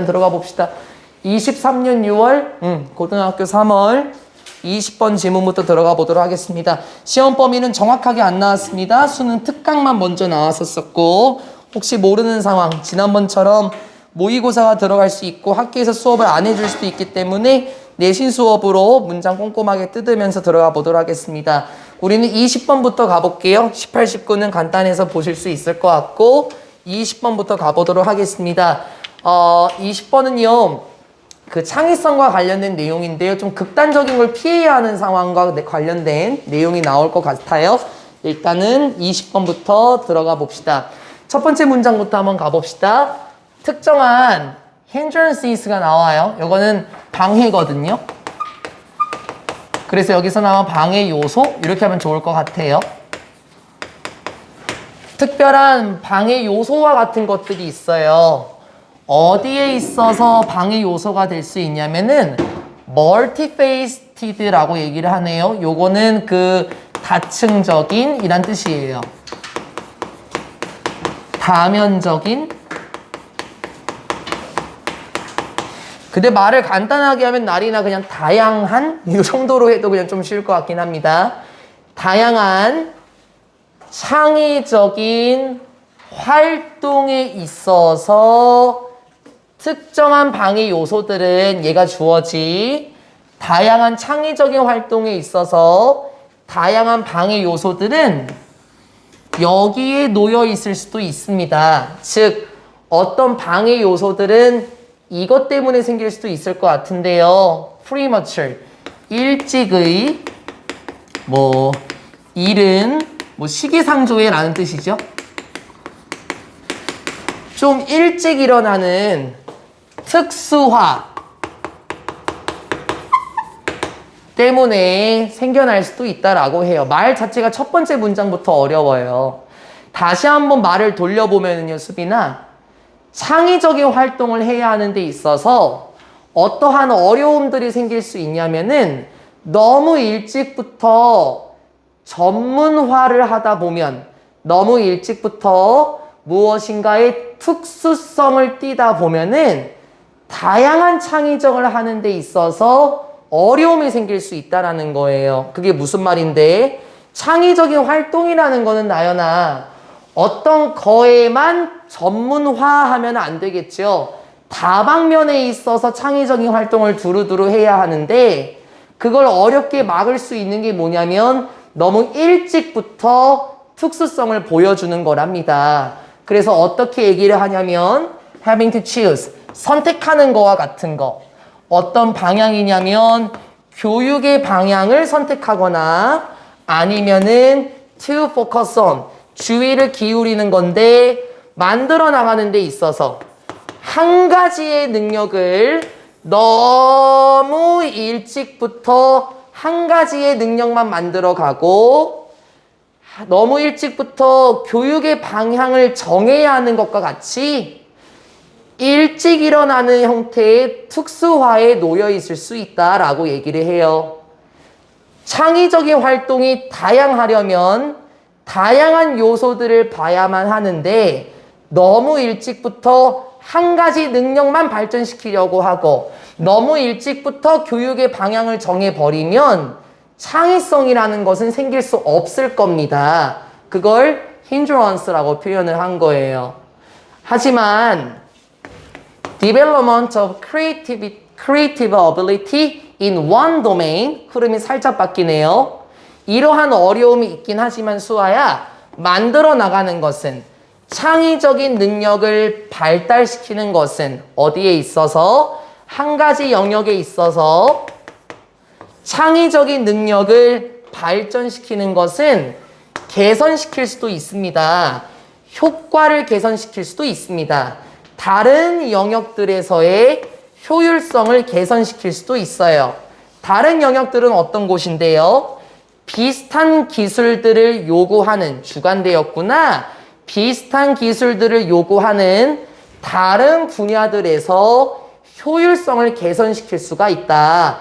들어가 봅시다. 23년 6월 고등학교 3월 20번 지문부터 들어가 보도록 하겠습니다. 시험 범위는 정확하게 안 나왔습니다. 수능 특강만 먼저 나왔었고, 혹시 모르는 상황, 지난번처럼 모의고사가 들어갈 수 있고 학교에서 수업을 안 해줄 수도 있기 때문에 내신 수업으로 문장 꼼꼼하게 뜯으면서 들어가 보도록 하겠습니다. 우리는 20번부터 가볼게요. 18, 19는 간단해서 보실 수 있을 것 같고 20번부터 가보도록 하겠습니다. 20번은요, 그 창의성과 관련된 내용인데요. 좀 극단적인 걸 피해야 하는 상황과 관련된 내용이 나올 것 같아요. 일단은 20번부터 들어가 봅시다. 첫 번째 문장부터 한번 가봅시다. 특정한 hindrance가 나와요. 이거는 방해거든요. 그래서 여기서 나온 방해 요소, 이렇게 하면 좋을 것 같아요. 특별한 방해 요소와 같은 것들이 있어요. 어디에 있어서 방해 요소가 될 수 있냐면은 multifaceted라고 얘기를 하네요. 요거는 그 다층적인 이란 뜻이에요. 다면적인. 근데 말을 간단하게 하면 날이나 그냥 다양한 이 정도로 해도 그냥 좀 쉬울 것 같긴 합니다. 다양한 창의적인 활동에 있어서 특정한 방해 요소들은 얘가 주어지, 다양한 창의적인 활동에 있어서 다양한 방해 요소들은 여기에 놓여 있을 수도 있습니다. 즉, 어떤 방해 요소들은 이것 때문에 생길 수도 있을 것 같은데요. premature, 일찍의, 이른, 시기상조의 라는 뜻이죠. 좀 일찍 일어나는 특수화 때문에 생겨날 수도 있다라고 해요. 말 자체가 첫 번째 문장부터 어려워요. 다시 한번 말을 돌려보면요, 수빈아. 창의적인 활동을 해야 하는 데 있어서 어떠한 어려움들이 생길 수 있냐면은 너무 일찍부터 전문화를 하다 보면, 너무 일찍부터 무엇인가의 특수성을 띠다 보면은 다양한 창의적을 하는 데 있어서 어려움이 생길 수 있다라는 거예요. 그게 무슨 말인데, 창의적인 활동이라는 거는 나연아, 어떤 거에만 전문화하면 안 되겠죠. 다방면에 있어서 창의적인 활동을 두루두루 해야 하는데, 그걸 어렵게 막을 수 있는 게 뭐냐면 너무 일찍부터 특수성을 보여주는 거랍니다. 그래서 어떻게 얘기를 하냐면 having to choose, 선택하는 거와 같은 거. 어떤 방향이냐면 교육의 방향을 선택하거나 아니면은 to focus on, 주의를 기울이는 건데, 만들어 나가는 데 있어서 한 가지의 능력을 너무 일찍부터 한 가지의 능력만 만들어 가고 너무 일찍부터 교육의 방향을 정해야 하는 것과 같이 일찍 일어나는 형태의 특수화에 놓여 있을 수 있다라고 얘기를 해요. 창의적인 활동이 다양하려면 다양한 요소들을 봐야만 하는데 너무 일찍부터 한 가지 능력만 발전시키려고 하고 너무 일찍부터 교육의 방향을 정해버리면 창의성이라는 것은 생길 수 없을 겁니다. 그걸 hindrance라고 표현을 한 거예요. 하지만 development of creative ability in one domain, 흐름이 살짝 바뀌네요. 이러한 어려움이 있긴 하지만 수아야, 만들어 나가는 것은, 창의적인 능력을 발달시키는 것은 어디에 있어서? 한 가지 영역에 있어서 창의적인 능력을 발전시키는 것은 개선시킬 수도 있습니다. 효과를 개선시킬 수도 있습니다. 다른 영역들에서의 효율성을 개선시킬 수도 있어요. 다른 영역들은 어떤 곳인데요? 비슷한 기술들을 요구하는, 주관되었구나. 비슷한 기술들을 요구하는 다른 분야들에서 효율성을 개선시킬 수가 있다.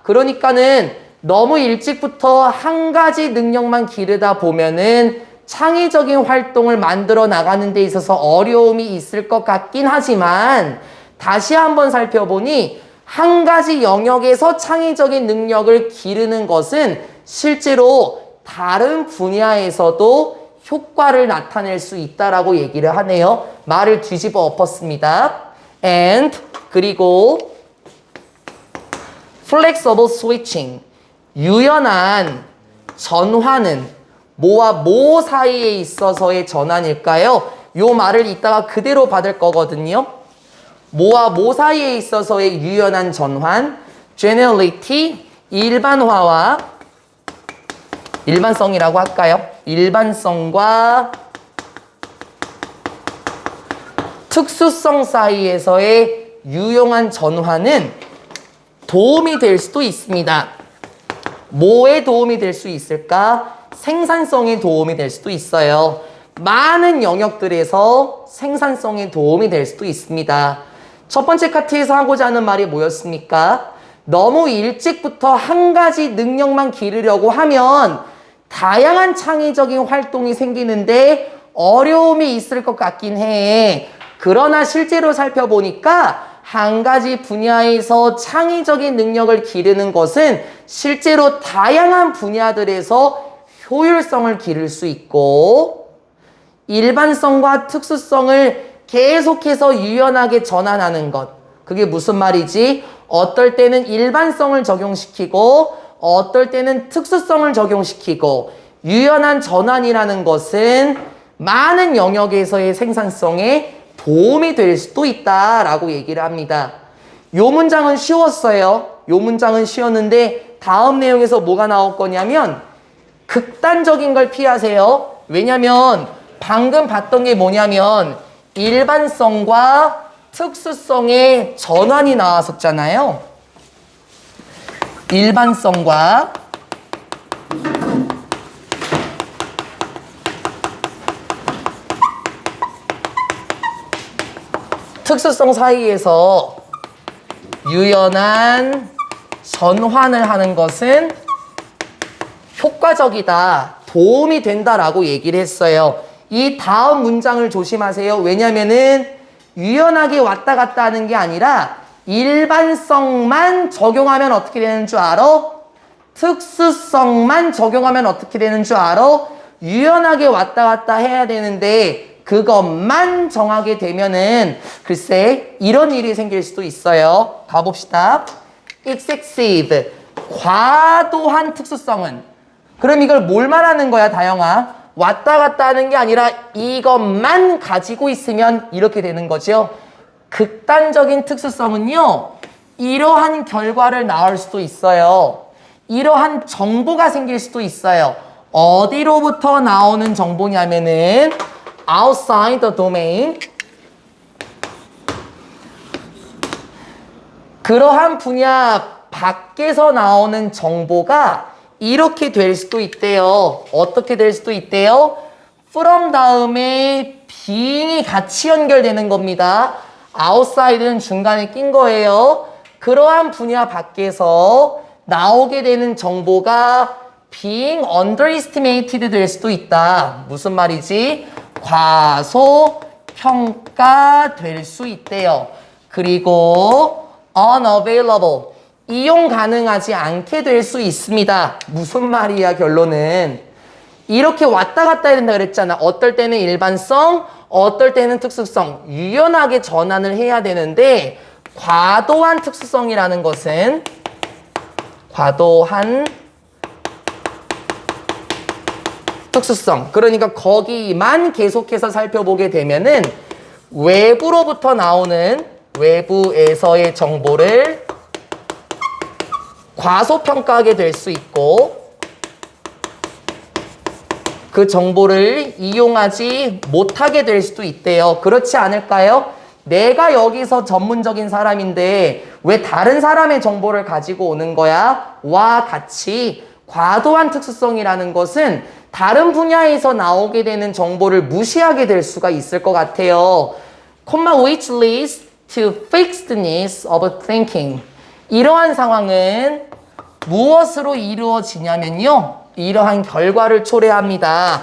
그러니까는 너무 일찍부터 한 가지 능력만 기르다 보면은 창의적인 활동을 만들어 나가는 데 있어서 어려움이 있을 것 같긴 하지만 다시 한번 살펴보니 한 가지 영역에서 창의적인 능력을 기르는 것은 실제로 다른 분야에서도 효과를 나타낼 수 있다라고 얘기를 하네요. 말을 뒤집어 엎었습니다. And 그리고 flexible switching 유연한 전환은 뭐와 뭐 사이에 있어서의 전환일까요? 요 말을 이따가 그대로 받을 거거든요. 뭐와 뭐 사이에 있어서의 유연한 전환, generality, 일반화와 일반성이라고 할까요? 일반성과 특수성 사이에서의 유용한 전환은 도움이 될 수도 있습니다. 뭐에 도움이 될 수 있을까? 생산성에 도움이 될 수도 있어요. 많은 영역들에서 생산성에 도움이 될 수도 있습니다. 첫 번째 카트에서 하고자 하는 말이 뭐였습니까? 너무 일찍부터 한 가지 능력만 기르려고 하면 다양한 창의적인 활동이 생기는데 어려움이 있을 것 같긴 해. 그러나 실제로 살펴보니까 한 가지 분야에서 창의적인 능력을 기르는 것은 실제로 다양한 분야들에서 효율성을 기를 수 있고 일반성과 특수성을 계속해서 유연하게 전환하는 것. 그게 무슨 말이지? 어떨 때는 일반성을 적용시키고 어떨 때는 특수성을 적용시키고 유연한 전환이라는 것은 많은 영역에서의 생산성에 도움이 될 수도 있다라고 얘기를 합니다. 요 문장은 쉬웠어요. 요 문장은 쉬웠는데 다음 내용에서 뭐가 나올 거냐면 극단적인 걸 피하세요. 왜냐면 방금 봤던 게 뭐냐면 일반성과 특수성의 전환이 나왔었잖아요. 일반성과 특수성 사이에서 유연한 전환을 하는 것은 효과적이다, 도움이 된다라고 얘기를 했어요. 이 다음 문장을 조심하세요. 왜냐면은 유연하게 왔다 갔다 하는 게 아니라 일반성만 적용하면 어떻게 되는 줄 알아? 특수성만 적용하면 어떻게 되는 줄 알아? 유연하게 왔다 갔다 해야 되는데 그것만 정하게 되면은 글쎄 이런 일이 생길 수도 있어요. 가봅시다. excessive, 과도한 특수성은 그럼 이걸 뭘 말하는 거야, 다영아? 왔다 갔다 하는 게 아니라 이것만 가지고 있으면 이렇게 되는 거죠. 극단적인 특수성은요, 이러한 결과를 낳을 수도 있어요. 이러한 정보가 생길 수도 있어요. 어디로부터 나오는 정보냐면은 outside the domain. 그러한 분야 밖에서 나오는 정보가 이렇게 될 수도 있대요. 어떻게 될 수도 있대요? from 다음에 being이 같이 연결되는 겁니다. outside는 중간에 낀 거예요. 그러한 분야 밖에서 나오게 되는 정보가 being underestimated 될 수도 있다. 무슨 말이지? 과소평가될 수 있대요. 그리고 unavailable, 이용 가능하지 않게 될 수 있습니다. 무슨 말이야, 결론은? 이렇게 왔다 갔다 해야 된다 그랬잖아. 어떨 때는 일반성, 어떨 때는 특수성. 유연하게 전환을 해야 되는데 과도한 특수성이라는 것은 과도한 특수성. 그러니까 거기만 계속해서 살펴보게 되면은 외부로부터 나오는 외부에서의 정보를 과소평가하게 될 수 있고 그 정보를 이용하지 못하게 될 수도 있대요. 그렇지 않을까요? 내가 여기서 전문적인 사람인데 왜 다른 사람의 정보를 가지고 오는 거야? 와 같이 과도한 특수성이라는 것은 다른 분야에서 나오게 되는 정보를 무시하게 될 수가 있을 것 같아요. which leads to fixedness of thinking. 이러한 상황은 무엇으로 이루어지냐면요, 이러한 결과를 초래합니다.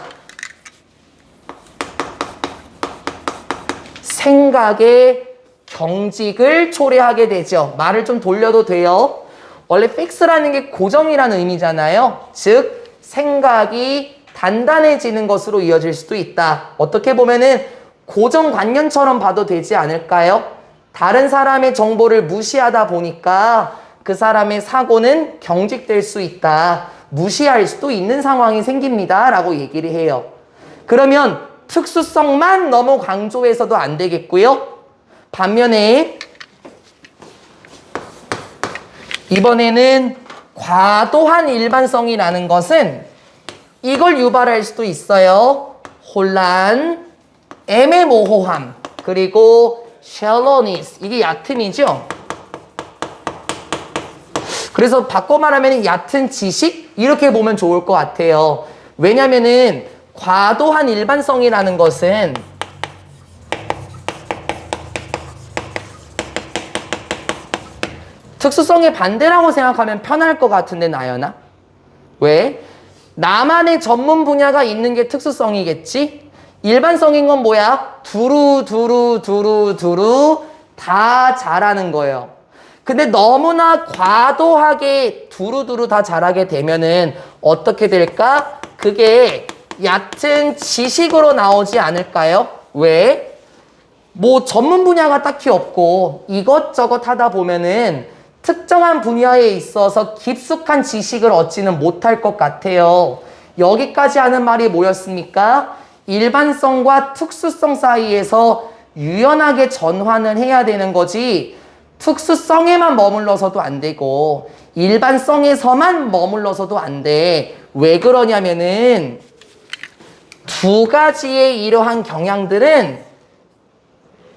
생각의 경직을 초래하게 되죠. 말을 좀 돌려도 돼요. 원래 fix라는 게 고정이라는 의미잖아요. 즉 생각이 단단해지는 것으로 이어질 수도 있다. 어떻게 보면은 고정관념처럼 봐도 되지 않을까요? 다른 사람의 정보를 무시하다 보니까 그 사람의 사고는 경직될 수 있다. 무시할 수도 있는 상황이 생깁니다. 라고 얘기를 해요. 그러면 특수성만 너무 강조해서도 안 되겠고요. 반면에 이번에는 과도한 일반성이라는 것은 이걸 유발할 수도 있어요. 혼란, 애매모호함, 그리고 shallowness. 이게 얕음이죠. 그래서 바꿔 말하면 얕은 지식? 이렇게 보면 좋을 것 같아요. 왜냐면은 과도한 일반성이라는 것은 특수성의 반대라고 생각하면 편할 것 같은데 나연아? 왜? 나만의 전문 분야가 있는 게 특수성이겠지? 일반성인 건 뭐야? 두루 다 잘하는 거예요. 근데 너무나 과도하게 두루두루 다 잘하게 되면은 어떻게 될까? 그게 얕은 지식으로 나오지 않을까요? 왜? 뭐 전문 분야가 딱히 없고 이것저것 하다 보면은 특정한 분야에 있어서 깊숙한 지식을 얻지는 못할 것 같아요. 여기까지 하는 말이 뭐였습니까? 일반성과 특수성 사이에서 유연하게 전환을 해야 되는 거지 특수성에만 머물러서도 안 되고 일반성에서만 머물러서도 안 돼. 왜 그러냐면은 두 가지의 이러한 경향들은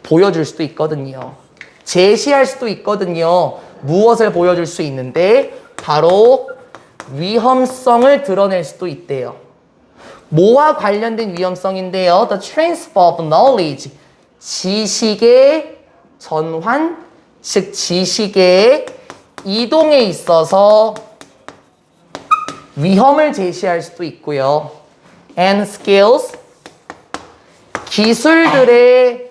보여줄 수도 있거든요. 제시할 수도 있거든요. 무엇을 보여줄 수 있는데 바로 위험성을 드러낼 수도 있대요. 뭐와 관련된 위험성인데요? The transfer of knowledge. 지식의 전환, 즉 지식의 이동에 있어서 위험을 제시할 수도 있고요. And skills. 기술들의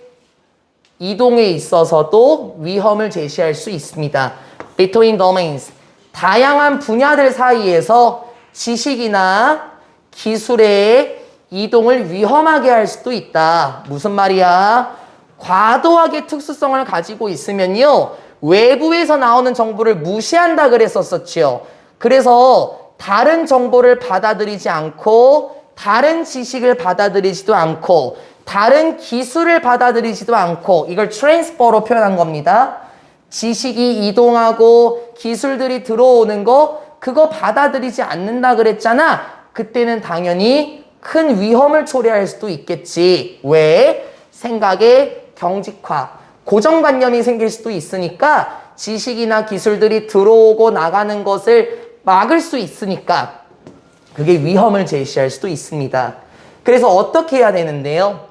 이동에 있어서도 위험을 제시할 수 있습니다. Between domains. 다양한 분야들 사이에서 지식이나 기술의 이동을 위험하게 할 수도 있다. 무슨 말이야? 과도하게 특수성을 가지고 있으면요. 외부에서 나오는 정보를 무시한다 그랬었었죠. 그래서 다른 정보를 받아들이지 않고 다른 지식을 받아들이지도 않고 다른 기술을 받아들이지도 않고 이걸 트랜스퍼로 표현한 겁니다. 지식이 이동하고 기술들이 들어오는 거 그거 받아들이지 않는다 그랬잖아. 그때는 당연히 큰 위험을 초래할 수도 있겠지. 왜? 생각의 경직화, 고정관념이 생길 수도 있으니까 지식이나 기술들이 들어오고 나가는 것을 막을 수 있으니까 그게 위험을 제시할 수도 있습니다. 그래서 어떻게 해야 되는데요?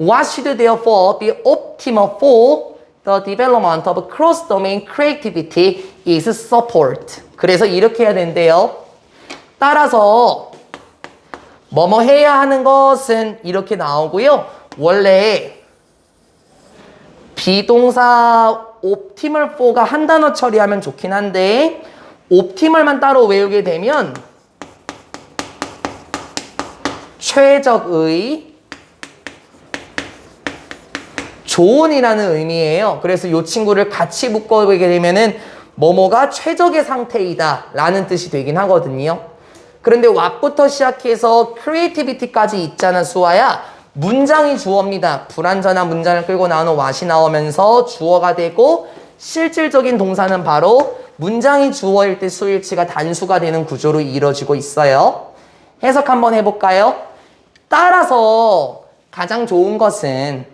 What should therefore be optimal for the development of cross-domain creativity is support. 그래서 이렇게 해야 된대요. 따라서 뭐뭐 해야 하는 것은 이렇게 나오고요. 원래 비동사 optimal for가 한 단어 처리하면 좋긴 한데 optimal만 따로 외우게 되면 최적의 좋은이라는 의미예요. 그래서 이 친구를 같이 묶어보게 되면은 뭐뭐가 최적의 상태이다 라는 뜻이 되긴 하거든요. 그런데 what부터 시작해서 creativity까지 있잖아 수아야. 문장이 주어입니다. 불완전한 문장을 끌고 나오는 what이 나오면서 주어가 되고 실질적인 동사는 바로 문장이 주어일 때 수일치가 단수가 되는 구조로 이루어지고 있어요. 해석 한번 해볼까요? 따라서 가장 좋은 것은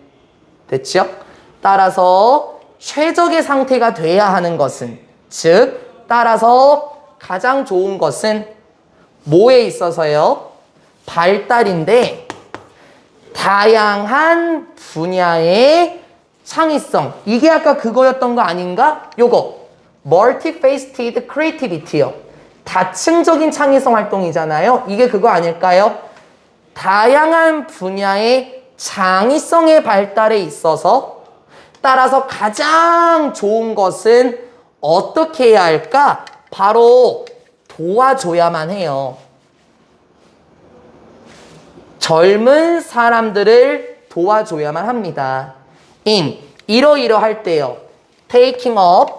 됐죠? 따라서 최적의 상태가 돼야 하는 것은 즉 따라서 가장 좋은 것은 뭐에 있어서요? 발달인데 다양한 분야의 창의성. 이게 아까 그거였던 거 아닌가? 요거 multifaceted creativity요. 다층적인 창의성 활동이잖아요. 이게 그거 아닐까요? 다양한 분야의 창의성의 발달에 있어서 따라서 가장 좋은 것은 어떻게 해야 할까? 바로 도와줘야만 해요. 젊은 사람들을 도와줘야만 합니다. 이러이러할 때요. Taking up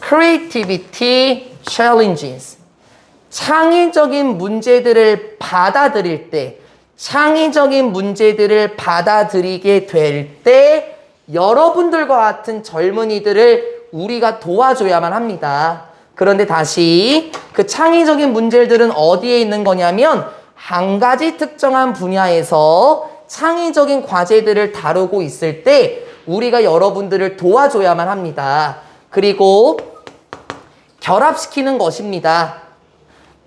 creativity challenges. 창의적인 문제들을 받아들일 때, 창의적인 문제들을 받아들이게 될 때 여러분들과 같은 젊은이들을 우리가 도와줘야만 합니다. 그런데 다시 그 창의적인 문제들은 어디에 있는 거냐면 한 가지 특정한 분야에서 창의적인 과제들을 다루고 있을 때 우리가 여러분들을 도와줘야만 합니다. 그리고 결합시키는 것입니다.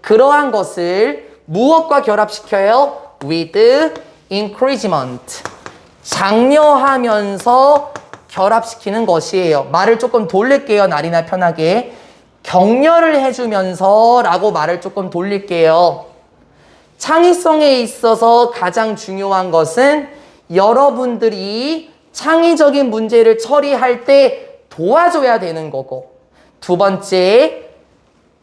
그러한 것을 무엇과 결합시켜요? With encouragement. 장려하면서 결합시키는 것이에요. 말을 조금 돌릴게요. 날이나 편하게. 격려를 해주면서 라고 말을 조금 돌릴게요. 창의성에 있어서 가장 중요한 것은 여러분들이 창의적인 문제를 처리할 때 도와줘야 되는 거고, 두 번째,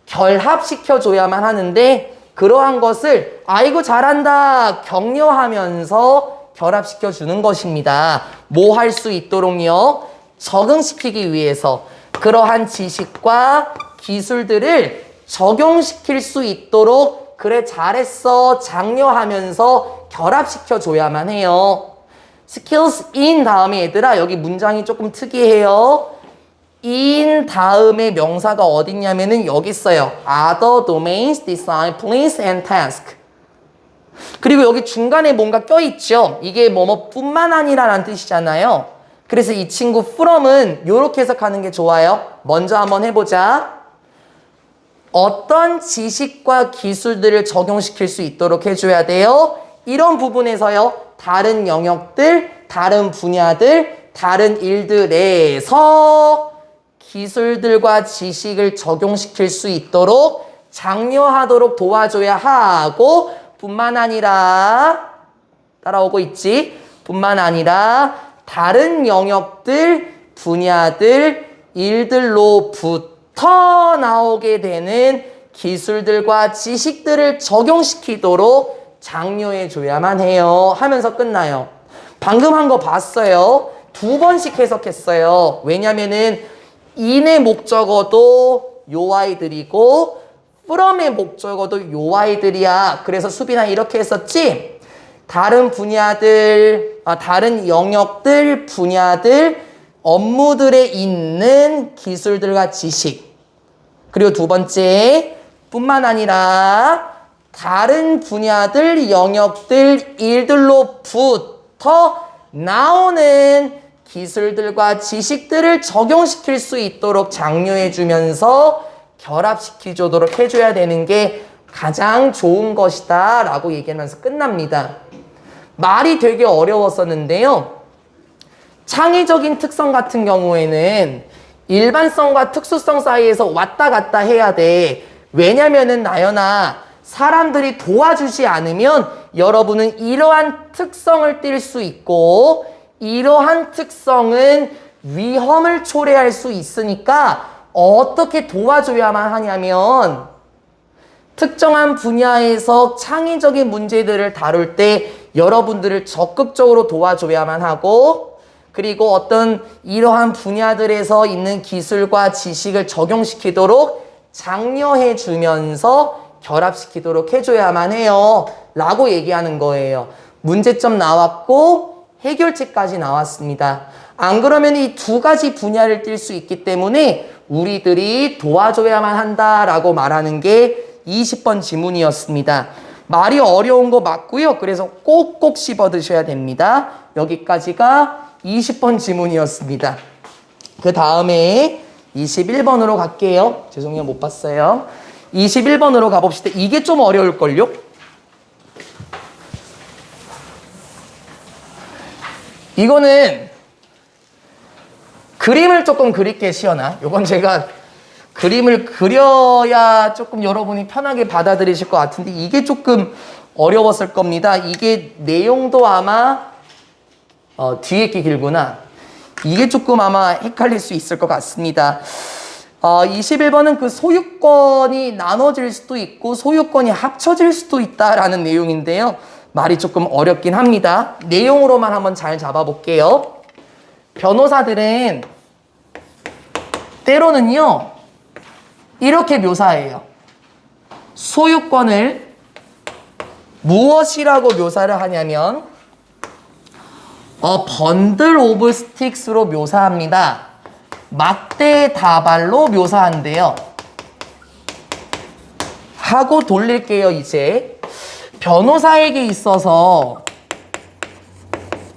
결합시켜줘야만 하는데 그러한 것을 아이고 잘한다 격려하면서 결합시켜주는 것입니다. 뭐 할 수 있도록요? 적응시키기 위해서 그러한 지식과 기술들을 적용시킬 수 있도록 그래 잘했어 장려하면서 결합시켜줘야만 해요. skills in 다음에 얘들아 여기 문장이 조금 특이해요. in 다음에 명사가 어딨냐면은 여기 있어요. other domains, disciplines and tasks. 그리고 여기 중간에 뭔가 껴있죠. 이게 뭐뭐뿐만 아니라라는 뜻이잖아요. 그래서 이 친구 from은 이렇게 해석하는 게 좋아요. 먼저 한번 해보자. 어떤 지식과 기술들을 적용시킬 수 있도록 해줘야 돼요. 이런 부분에서요. 다른 영역들, 다른 분야들, 다른 일들에서 기술들과 지식을 적용시킬 수 있도록 장려하도록 도와줘야 하고 뿐만 아니라 따라오고 있지? 뿐만 아니라 다른 영역들, 분야들, 일들로부터 나오게 되는 기술들과 지식들을 적용시키도록 장려해줘야만 해요. 하면서 끝나요. 방금 한 거 봤어요. 2번씩 해석했어요. 왜냐면은 in의 목적어도 요 아이들이고 from의 목적어도 요 아이들이야. 그래서 수빈아 이렇게 했었지? 다른 분야들, 다른 영역들, 분야들, 업무들에 있는 기술들과 지식. 그리고 두 번째, 뿐만 아니라 다른 분야들, 영역들, 일들로부터 나오는 기술들과 지식들을 적용시킬 수 있도록 장려해주면서 결합시켜주도록 해줘야 되는 게 가장 좋은 것이다 라고 얘기하면서 끝납니다. 말이 되게 어려웠었는데요. 창의적인 특성 같은 경우에는 일반성과 특수성 사이에서 왔다 갔다 해야 돼. 왜냐면은 나연아 사람들이 도와주지 않으면 여러분은 이러한 특성을 띌 수 있고 이러한 특성은 위험을 초래할 수 있으니까 어떻게 도와줘야만 하냐면 특정한 분야에서 창의적인 문제들을 다룰 때 여러분들을 적극적으로 도와줘야만 하고 그리고 어떤 이러한 분야들에서 있는 기술과 지식을 적용시키도록 장려해 주면서 결합시키도록 해줘야만 해요 라고 얘기하는 거예요. 문제점 나왔고 해결책까지 나왔습니다. 안 그러면 이 두 가지 분야를 띌 수 있기 때문에 우리들이 도와줘야만 한다라고 말하는 게 20번 지문이었습니다. 말이 어려운 거 맞고요. 그래서 꼭꼭 씹어 드셔야 됩니다. 여기까지가 20번 지문이었습니다. 그 다음에 21번으로 갈게요. 죄송해요. 못 봤어요. 21번으로 가봅시다. 이게 좀 어려울걸요? 이거는 그림을 조금 그릴게 시연아. 이건 제가 그림을 그려야 조금 여러분이 편하게 받아들이실 것 같은데 이게 조금 어려웠을 겁니다. 이게 내용도 아마 뒤에 게 길구나. 이게 조금 아마 헷갈릴 수 있을 것 같습니다. 21번은 그 소유권이 나눠질 수도 있고 소유권이 합쳐질 수도 있다라는 내용인데요. 말이 조금 어렵긴 합니다. 내용으로만 한번 잘 잡아볼게요. 변호사들은 때로는요, 이렇게 묘사해요. 소유권을 무엇이라고 묘사를 하냐면 bundle of sticks로 묘사합니다. 막대 다발로 묘사한대요. 하고 돌릴게요. 이제 변호사에게 있어서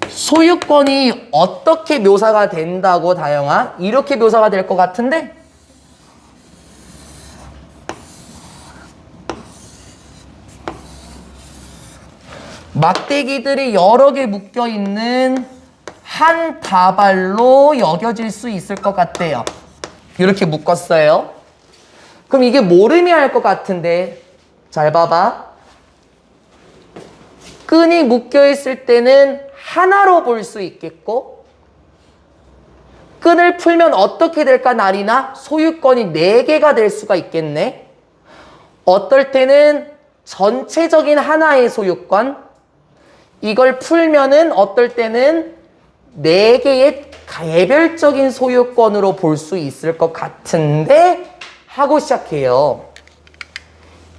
소유권이 어떻게 묘사가 된다고 다영아? 이렇게 묘사가 될 것 같은데? 막대기들이 여러 개 묶여 있는 한 다발로 여겨질 수 있을 것 같대요. 이렇게 묶었어요. 그럼 이게 뭘 의미할 것 같은데? 잘 봐봐. 끈이 묶여 있을 때는 하나로 볼 수 있겠고, 끈을 풀면 어떻게 될까 나리나? 소유권이 4개가 될 수가 있겠네. 어떨 때는 전체적인 하나의 소유권, 이걸 풀면은 어떨 때는 4개의 개별적인 소유권으로 볼 수 있을 것 같은데 하고 시작해요.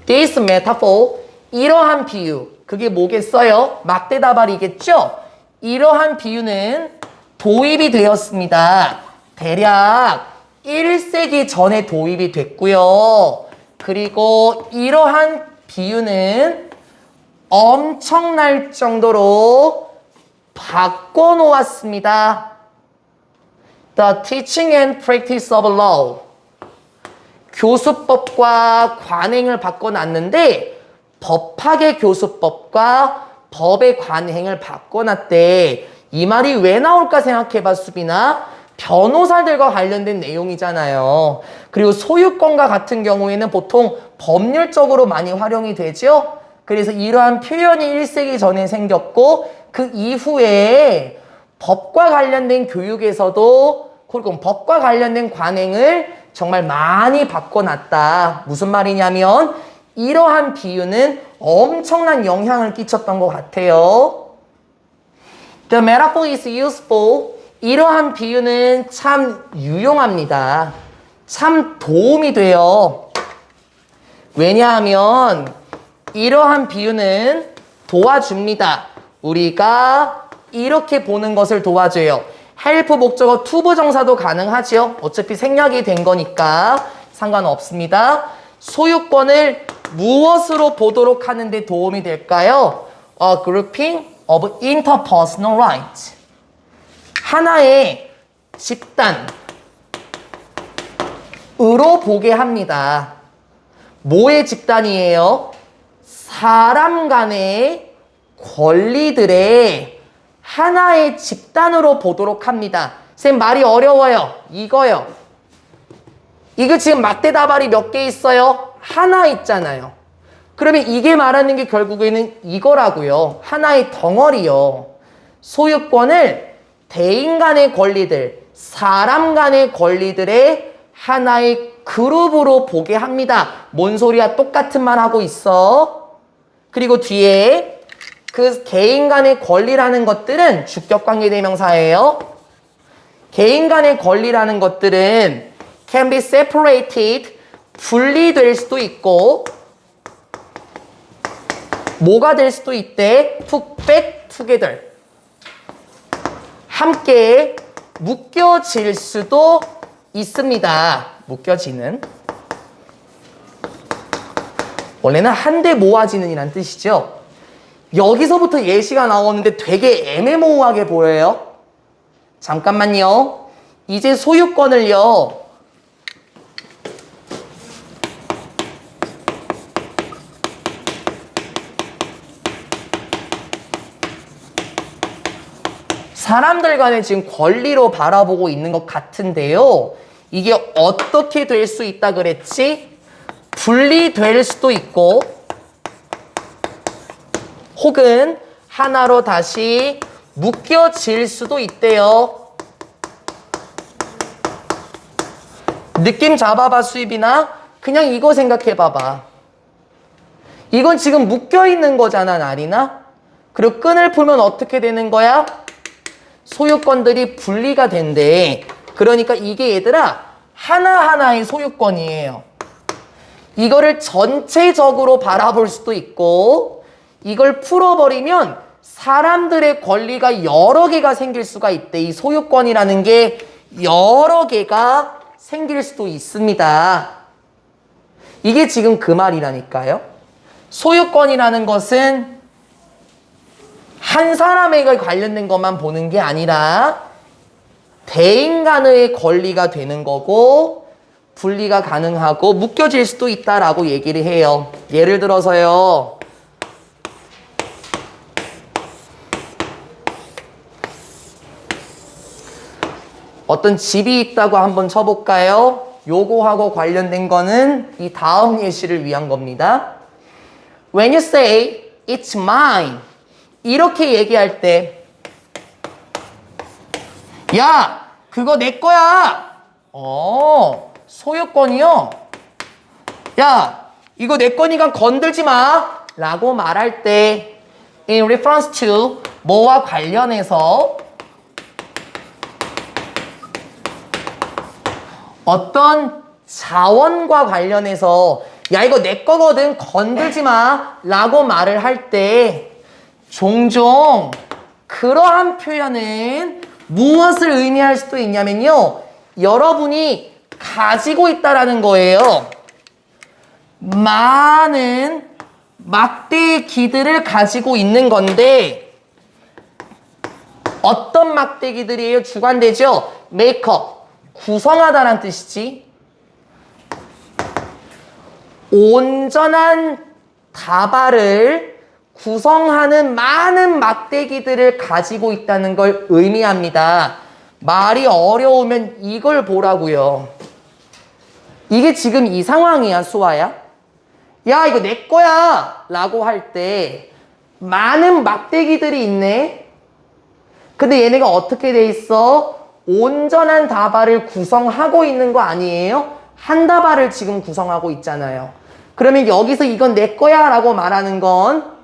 This metaphor, 이러한 비유, 그게 뭐겠어요? 막대다발이겠죠? 이러한 비유는 도입이 되었습니다. 대략 1세기 전에 도입이 됐고요. 그리고 이러한 비유는 엄청날 정도로 바꿔놓았습니다. The teaching and practice of law. 교수법과 관행을 바꿔놨는데 법학의 교수법과 법의 관행을 바꿔놨대. 이 말이 왜 나올까 생각해봐, 수빈아. 변호사들과 관련된 내용이잖아요. 그리고 소유권과 같은 경우에는 보통 법률적으로 많이 활용이 되죠. 그래서 이러한 표현이 1세기 전에 생겼고 그 이후에 법과 관련된 교육에서도 그리고 법과 관련된 관행을 정말 많이 바꿔놨다. 무슨 말이냐면 이러한 비유는 엄청난 영향을 끼쳤던 것 같아요. The metaphor is useful. 이러한 비유는 참 유용합니다. 참 도움이 돼요. 왜냐하면 이러한 비유는 도와줍니다. 우리가 이렇게 보는 것을 도와줘요. help 목적어 to 부정사도 가능하죠. 어차피 생략이 된 거니까 상관없습니다. 소유권을 무엇으로 보도록 하는데 도움이 될까요? A grouping of interpersonal rights. 하나의 집단으로 보게 합니다. 뭐의 집단이에요? 사람 간의 권리들의 하나의 집단으로 보도록 합니다. 쌤 말이 어려워요. 이거요. 이거 지금 막대다발이 몇 개 있어요? 하나 있잖아요. 그러면 이게 말하는 게 결국에는 이거라고요. 하나의 덩어리요. 소유권을 대인 간의 권리들, 사람 간의 권리들의 하나의 그룹으로 보게 합니다. 뭔 소리야? 똑같은 말 하고 있어. 그리고 뒤에 그 개인 간의 권리라는 것들은 주격관계 대명사예요. 개인 간의 권리라는 것들은 can be separated, 분리될 수도 있고 뭐가 될 수도 있대? put back together. 함께 묶여질 수도 있습니다. 묶여지는. 원래는 한데 모아지는 이란 뜻이죠. 여기서부터 예시가 나오는데 되게 애매모호하게 보여요. 잠깐만요. 이제 소유권을요. 사람들 간에 지금 권리로 바라보고 있는 것 같은데요. 이게 어떻게 될 수 있다 그랬지? 분리될 수도 있고 혹은 하나로 다시 묶여질 수도 있대요. 느낌 잡아봐, 수입이나. 그냥 이거 생각해봐봐. 이건 지금 묶여있는 거잖아, 나리나. 그리고 끈을 풀면 어떻게 되는 거야? 소유권들이 분리가 된대. 그러니까 이게 얘들아 하나하나의 소유권이에요. 이거를 전체적으로 바라볼 수도 있고, 이걸 풀어버리면 사람들의 권리가 여러 개가 생길 수가 있대. 이 소유권이라는 게 여러 개가 생길 수도 있습니다. 이게 지금 그 말이라니까요. 소유권이라는 것은 한 사람에게 관련된 것만 보는 게 아니라 대인간의 권리가 되는 거고, 분리가 가능하고 묶여질 수도 있다라고 얘기를 해요. 예를 들어서요. 어떤 집이 있다고 한번 쳐볼까요? 요거하고 관련된 거는 이 다음 예시를 위한 겁니다. When you say it's mine, 이렇게 얘기할 때, 야, 그거 내 거야. 소유권이요. 야, 이거 내 거니까 건들지 마. 라고 말할 때 in reference to 뭐와 관련해서 어떤 자원과 관련해서 야, 이거 내 거거든 건들지 마 라고 말을 할 때 종종 그러한 표현은 무엇을 의미할 수도 있냐면요, 여러분이 가지고 있다라는 거예요. 많은 막대기들을 가지고 있는 건데, 어떤 막대기들이에요? 주관되죠? 메이크업, 구성하다란 뜻이지. 온전한 다발을 구성하는 많은 막대기들을 가지고 있다는 걸 의미합니다. 말이 어려우면 이걸 보라고요. 이게 지금 이 상황이야, 수아야. 야, 이거 내 거야 라고 할 때 많은 막대기들이 있네. 근데 얘네가 어떻게 돼 있어? 온전한 다발을 구성하고 있는 거 아니에요? 한 다발을 지금 구성하고 있잖아요. 그러면 여기서 이건 내 거야 라고 말하는 건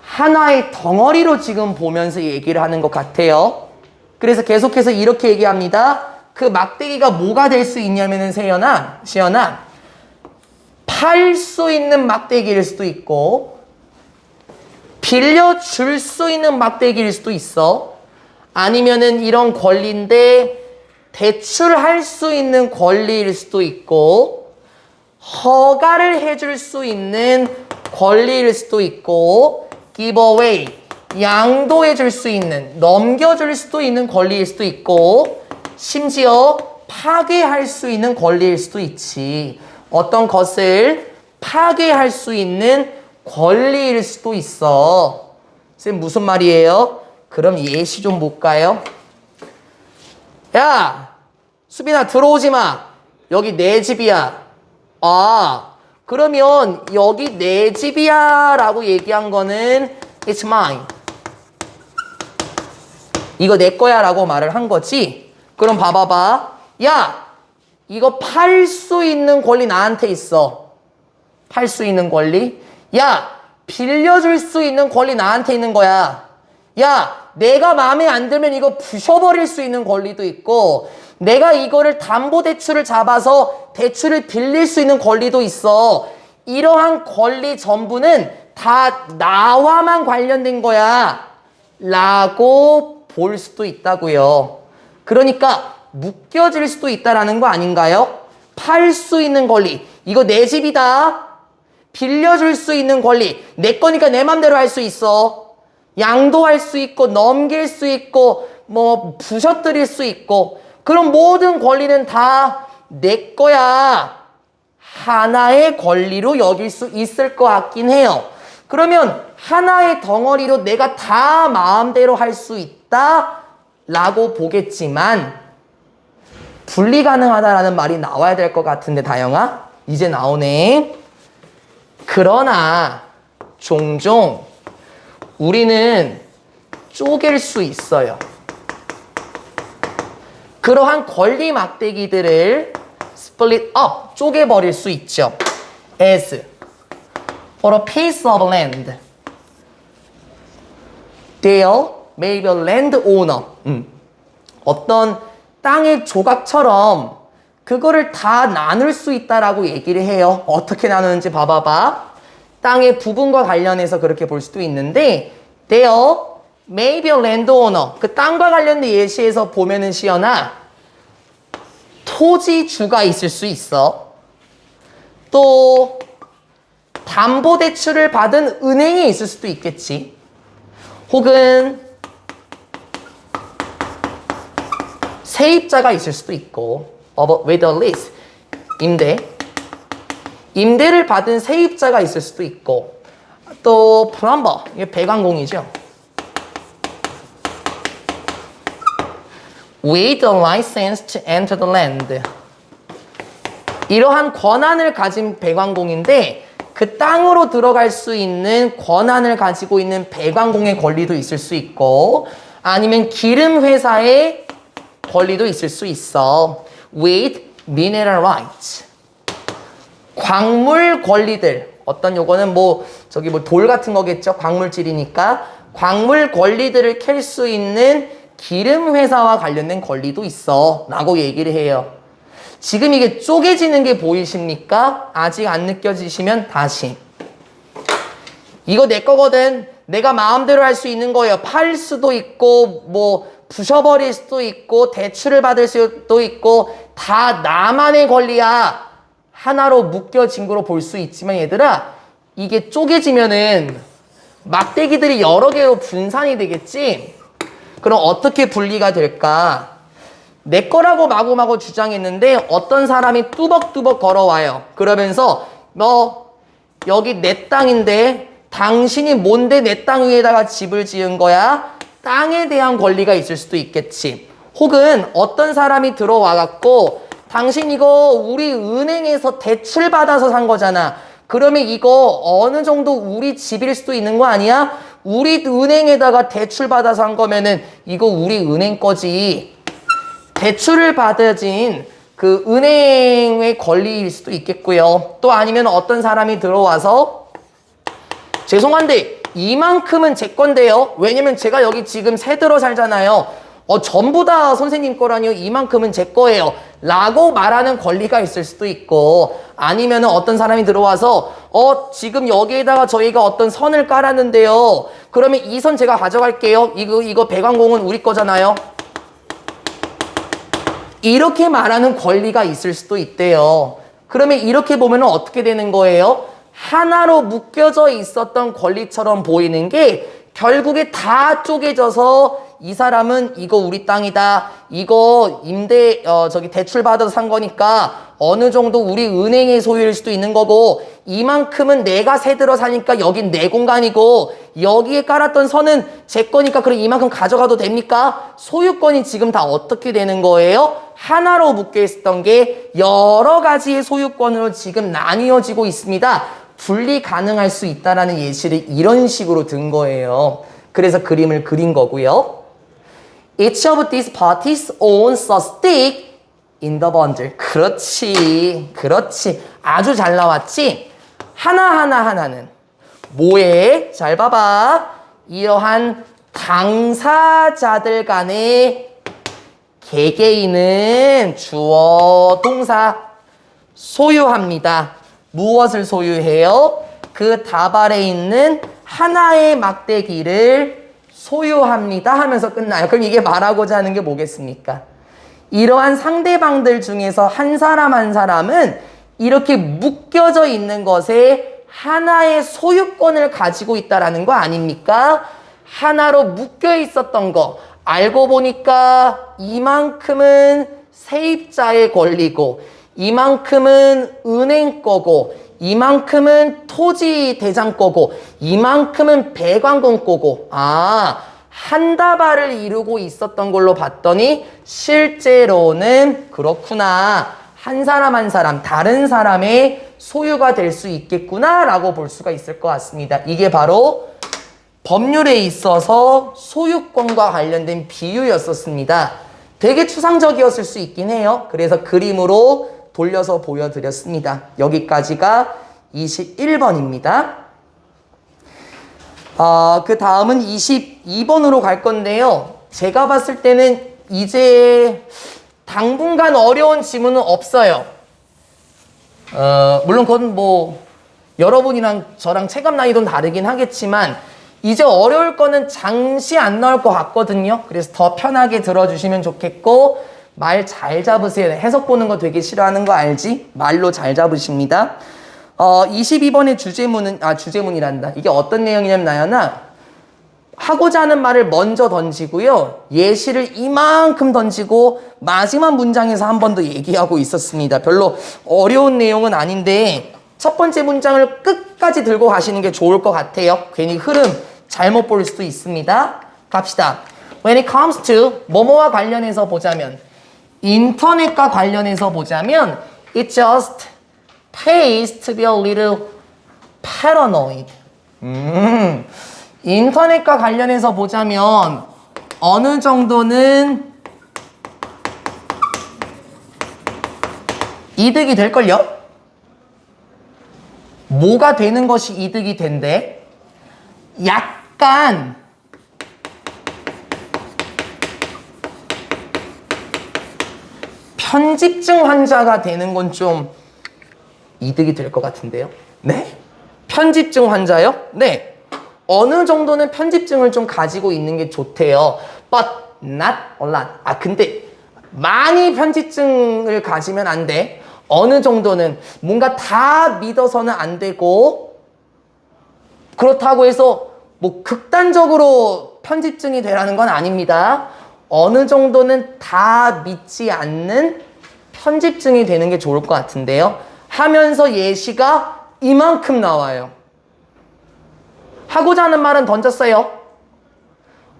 하나의 덩어리로 지금 보면서 얘기를 하는 것 같아요. 그래서 계속해서 이렇게 얘기합니다. 그 막대기가 뭐가 될 수 있냐면은 시연아, 팔 수 있는 막대기일 수도 있고, 빌려줄 수 있는 막대기일 수도 있어. 아니면은 이런 권리인데 대출할 수 있는 권리일 수도 있고, 허가를 해줄 수 있는 권리일 수도 있고, give away, 양도해 줄 수 있는, 넘겨줄 수도 있는 권리일 수도 있고, 심지어 파괴할 수 있는 권리일 수도 있지. 어떤 것을 파괴할 수 있는 권리일 수도 있어. 선생님 무슨 말이에요? 그럼 예시 좀 볼까요? 야, 수빈아 들어오지 마. 여기 내 집이야. 아, 그러면 여기 내 집이야 라고 얘기한 거는 It's mine, 이거 내 거야 라고 말을 한 거지. 그럼 봐봐봐. 야, 이거 팔 수 있는 권리 나한테 있어. 팔 수 있는 권리. 야, 빌려줄 수 있는 권리 나한테 있는 거야. 야, 내가 마음에 안 들면 이거 부셔버릴 수 있는 권리도 있고, 내가 이거를 담보대출을 잡아서 대출을 빌릴 수 있는 권리도 있어. 이러한 권리 전부는 다 나와만 관련된 거야 라고 볼 수도 있다고요. 그러니까 묶여질 수도 있다라는 거 아닌가요? 팔 수 있는 권리, 이거 내 집이다. 빌려줄 수 있는 권리, 내 거니까 내 맘대로 할 수 있어. 양도할 수 있고, 넘길 수 있고, 뭐 부셔뜨릴 수 있고, 그런 모든 권리는 다 내 거야. 하나의 권리로 여길 수 있을 것 같긴 해요. 그러면 하나의 덩어리로 내가 다 마음대로 할 수 있다 라고 보겠지만, 분리 가능하다라는 말이 나와야 될 것 같은데, 다영아? 이제 나오네. 그러나 종종 우리는 쪼갤 수 있어요. 그러한 권리 막대기들을 split up, 쪼개버릴 수 있죠. as for a piece of land. There may be a landowner. 어떤 땅의 조각처럼 그거를 다 나눌 수 있다라고 얘기를 해요. 어떻게 나누는지 봐봐봐. 땅의 부분과 관련해서 그렇게 볼 수도 있는데 There may be a landowner. 그 땅과 관련된 예시에서 보면은 시연아 토지주가 있을 수 있어. 또 담보대출을 받은 은행이 있을 수도 있겠지. 혹은 세입자가 있을 수도 있고 with a lease, 임대를 받은 세입자가 있을 수도 있고 또 플럼버, 이게 배관공이죠. with a license to enter the land. 이러한 권한을 가진 배관공인데 그 땅으로 들어갈 수 있는 권한을 가지고 있는 배관공의 권리도 있을 수 있고 아니면 기름 회사의 권리도 있을 수 있어. with mineral rights. 광물 권리들. 어떤 요거는 돌 같은 거겠죠. 광물질이니까. 광물 권리들을 캘 수 있는 기름 회사와 관련된 권리도 있어. 라고 얘기를 해요. 지금 이게 쪼개지는 게 보이십니까? 아직 안 느껴지시면 다시. 이거 내 거거든. 내가 마음대로 할 수 있는 거예요. 팔 수도 있고 부셔버릴 수도 있고 대출을 받을 수도 있고 다 나만의 권리야. 하나로 묶여진 거로 볼 수 있지만 얘들아 이게 쪼개지면은 막대기들이 여러 개로 분산이 되겠지? 그럼 어떻게 분리가 될까? 내 거라고 마구마구 주장했는데 어떤 사람이 뚜벅뚜벅 걸어와요. 그러면서 너 여기 내 땅인데 당신이 뭔데 내 땅 위에다가 집을 지은 거야? 땅에 대한 권리가 있을 수도 있겠지. 혹은 어떤 사람이 들어와갖고 당신 이거 우리 은행에서 대출 받아서 산 거잖아. 그러면 이거 어느 정도 우리 집일 수도 있는 거 아니야? 우리 은행에다가 대출 받아서 한 거면은 이거 우리 은행 거지. 대출을 받아진 그 은행의 권리일 수도 있겠고요. 또 아니면 어떤 사람이 들어와서 죄송한데 이만큼은 제 건데요. 왜냐면 제가 여기 지금 새 들어 살잖아요. 전부 다 선생님 거라니요. 이만큼은 제 거예요. 라고 말하는 권리가 있을 수도 있고 아니면은 어떤 사람이 들어와서 지금 여기에다가 저희가 어떤 선을 깔았는데요. 그러면 이 선 제가 가져갈게요. 이거 배관공은 우리 거잖아요. 이렇게 말하는 권리가 있을 수도 있대요. 그러면 이렇게 보면 어떻게 되는 거예요? 하나로 묶여져 있었던 권리처럼 보이는 게 결국에 다 쪼개져서 이 사람은 이거 우리 땅이다. 이거 대출 받아서 산 거니까 어느 정도 우리 은행의 소유일 수도 있는 거고 이만큼은 내가 새 들어 사니까 여긴 내 공간이고 여기에 깔았던 선은 제 거니까 그럼 이만큼 가져가도 됩니까? 소유권이 지금 다 어떻게 되는 거예요? 하나로 묶여 있었던 게 여러 가지의 소유권으로 지금 나뉘어지고 있습니다. 분리 가능할 수 있다라는 예시를 이런 식으로 든 거예요. 그래서 그림을 그린 거고요. Each of these parties owns a stake in the bundle. 그렇지. 아주 잘 나왔지? 하나는 뭐에? 잘 봐봐. 이러한 당사자들 간의 개개인은 주어 동사 소유합니다. 무엇을 소유해요? 그 다발에 있는 하나의 막대기를 소유합니다 하면서 끝나요. 그럼 이게 말하고자 하는 게 뭐겠습니까? 이러한 상대방들 중에서 한 사람 한 사람은 이렇게 묶여져 있는 것에 하나의 소유권을 가지고 있다라는 거 아닙니까? 하나로 묶여 있었던 거 알고 보니까 이만큼은 세입자의 권리고 이만큼은 은행 거고 이만큼은 토지 대장 거고 이만큼은 배관공 거고 한 다발을 이루고 있었던 걸로 봤더니 실제로는 그렇구나. 한 사람 한 사람 다른 사람의 소유가 될 수 있겠구나 라고 볼 수가 있을 것 같습니다. 이게 바로 법률에 있어서 소유권과 관련된 비유였었습니다. 되게 추상적이었을 수 있긴 해요. 그래서 그림으로 돌려서 보여드렸습니다. 여기까지가 21번입니다. 그 다음은 22번으로 갈 건데요. 제가 봤을 때는 이제 당분간 어려운 지문은 없어요. 물론 그건 뭐 여러분이랑 저랑 체감 난이도는 다르긴 하겠지만 이제 어려울 거는 잠시 안 나올 것 같거든요. 그래서 더 편하게 들어주시면 좋겠고 말 잘 잡으세요. 해석 보는 거 되게 싫어하는 거 알지? 말로 잘 잡으십니다. 22번의 주제문이란다. 이게 어떤 내용이냐면 나연아, 하고자 하는 말을 먼저 던지고요. 예시를 이만큼 던지고 마지막 문장에서 한 번 더 얘기하고 있었습니다. 별로 어려운 내용은 아닌데 첫 번째 문장을 끝까지 들고 가시는 게 좋을 것 같아요. 괜히 흐름 잘못 볼 수도 있습니다. 갑시다. When it comes to 뭐뭐와 관련해서 보자면 인터넷과 관련해서 보자면 it just pays to be a little paranoid. 인터넷과 관련해서 보자면 어느 정도는 이득이 될걸요? 뭐가 되는 것이 이득이 된대? 약간 편집증 환자가 되는 건 좀 이득이 될 것 같은데요? 네? 편집증 환자요? 네. 어느 정도는 편집증을 좀 가지고 있는 게 좋대요. But not a lot. 근데 많이 편집증을 가지면 안 돼. 어느 정도는 뭔가 다 믿어서는 안 되고 그렇다고 해서 뭐 극단적으로 편집증이 되라는 건 아닙니다. 어느 정도는 다 믿지 않는 편집증이 되는 게 좋을 것 같은데요. 하면서 예시가 이만큼 나와요. 하고자 하는 말은 던졌어요.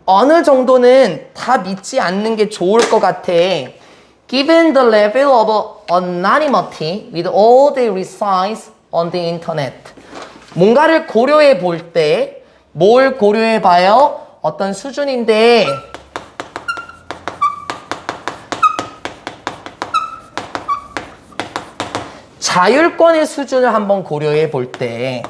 어느 정도는 다 믿지 않는 게 좋을 것 같아. Given the level of anonymity with all the resides on the internet. 뭔가를 고려해 볼 때, 뭘 고려해 봐요? 어떤 수준인데, 자율권의 수준을 한번 고려해 볼 때,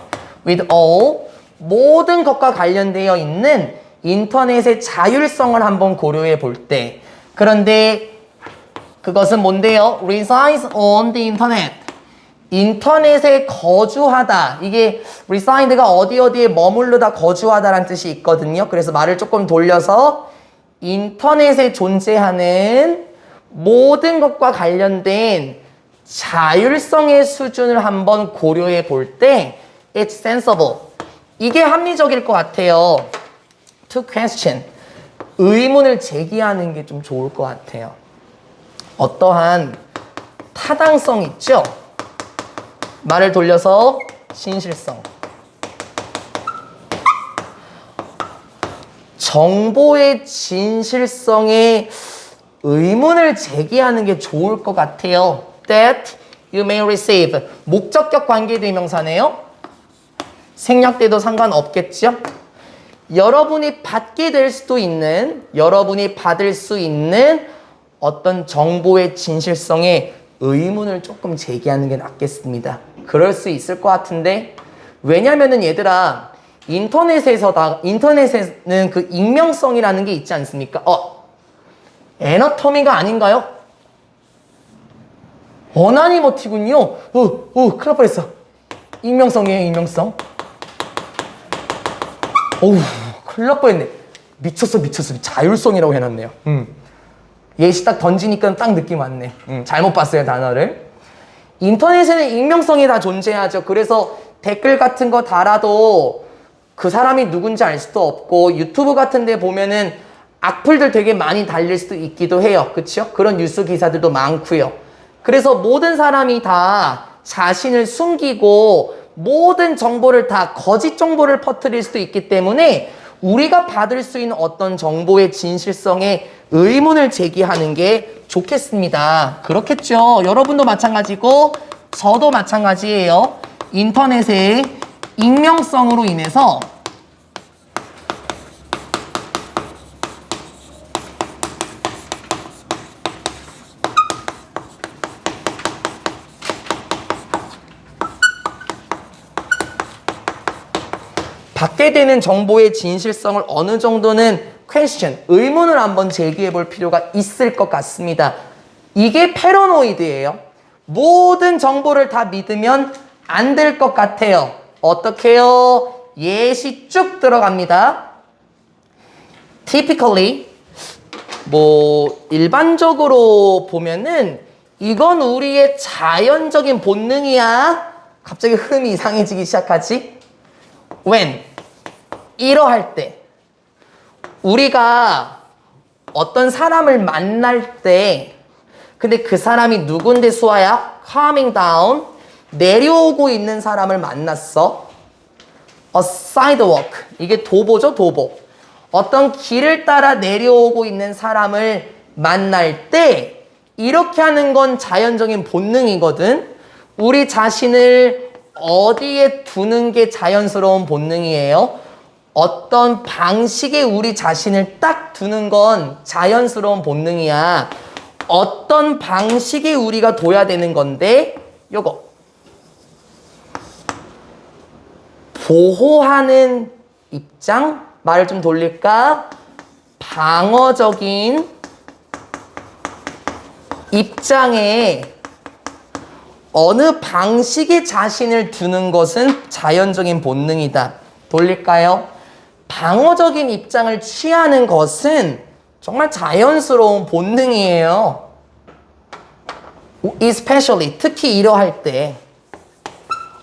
with all, 모든 것과 관련되어 있는 인터넷의 자율성을 한번 고려해 볼 때, 그런데 그것은 뭔데요? resides on the internet. 인터넷에 거주하다. 이게 reside가 어디에 머무르다 거주하다라는 뜻이 있거든요. 그래서 말을 조금 돌려서 인터넷에 존재하는 모든 것과 관련된 자율성의 수준을 한번 고려해 볼 때 it's sensible. 이게 합리적일 것 같아요. To question. 의문을 제기하는 게 좀 좋을 것 같아요. 어떠한 타당성 있죠? 말을 돌려서 진실성. 정보의 진실성에 의문을 제기하는 게 좋을 것 같아요. That you may receive. 목적격 관계대명사네요. 생략돼도 상관없겠죠? 여러분이 받게 될 수도 있는, 여러분이 받을 수 있는 어떤 정보의 진실성에 의문을 조금 제기하는 게 낫겠습니다. 그럴 수 있을 것 같은데, 왜냐면은 얘들아, 인터넷에는 그 익명성이라는 게 있지 않습니까? 애너토미가 아닌가요? 어나니머티군요. 큰일 날 뻔했어. 익명성이에요, 익명성. 큰일 날 뻔했네. 미쳤어. 자율성이라고 해놨네요. 예시 딱 던지니까 딱 느낌 왔네. 잘못 봤어요, 단어를. 인터넷에는 익명성이 다 존재하죠. 그래서 댓글 같은 거 달아도 그 사람이 누군지 알 수도 없고, 유튜브 같은 데 보면은 악플들 되게 많이 달릴 수도 있기도 해요. 그쵸? 그런 뉴스 기사들도 많고요. 그래서 모든 사람이 다 자신을 숨기고 모든 정보를 다 거짓 정보를 퍼뜨릴 수도 있기 때문에 우리가 받을 수 있는 어떤 정보의 진실성에 의문을 제기하는 게 좋겠습니다. 그렇겠죠. 여러분도 마찬가지고 저도 마찬가지예요. 인터넷의 익명성으로 인해서 받게 되는 정보의 진실성을 어느 정도는 question, 의문을 한번 제기해 볼 필요가 있을 것 같습니다. 이게 패러노이드예요. 모든 정보를 다 믿으면 안 될 것 같아요. 어떻게 해요? 예시 쭉 들어갑니다. Typically, 일반적으로 보면은 이건 우리의 자연적인 본능이야. 갑자기 흐름이 이상해지기 시작하지? When? 이러할 때. 우리가 어떤 사람을 만날 때, 근데 그 사람이 누군데 수아야? Coming down. 내려오고 있는 사람을 만났어. A sidewalk. 이게 도보죠, 도보. 어떤 길을 따라 내려오고 있는 사람을 만날 때 이렇게 하는 건 자연적인 본능이거든. 우리 자신을 어디에 두는 게 자연스러운 본능이에요? 어떤 방식에 우리 자신을 딱 두는 건 자연스러운 본능이야. 어떤 방식에 우리가 둬야 되는 건데 요거 보호하는 입장? 말을 좀 돌릴까? 방어적인 입장에 어느 방식의 자신을 두는 것은 자연적인 본능이다. 돌릴까요? 방어적인 입장을 취하는 것은 정말 자연스러운 본능이에요. Especially, 특히 이러할 때.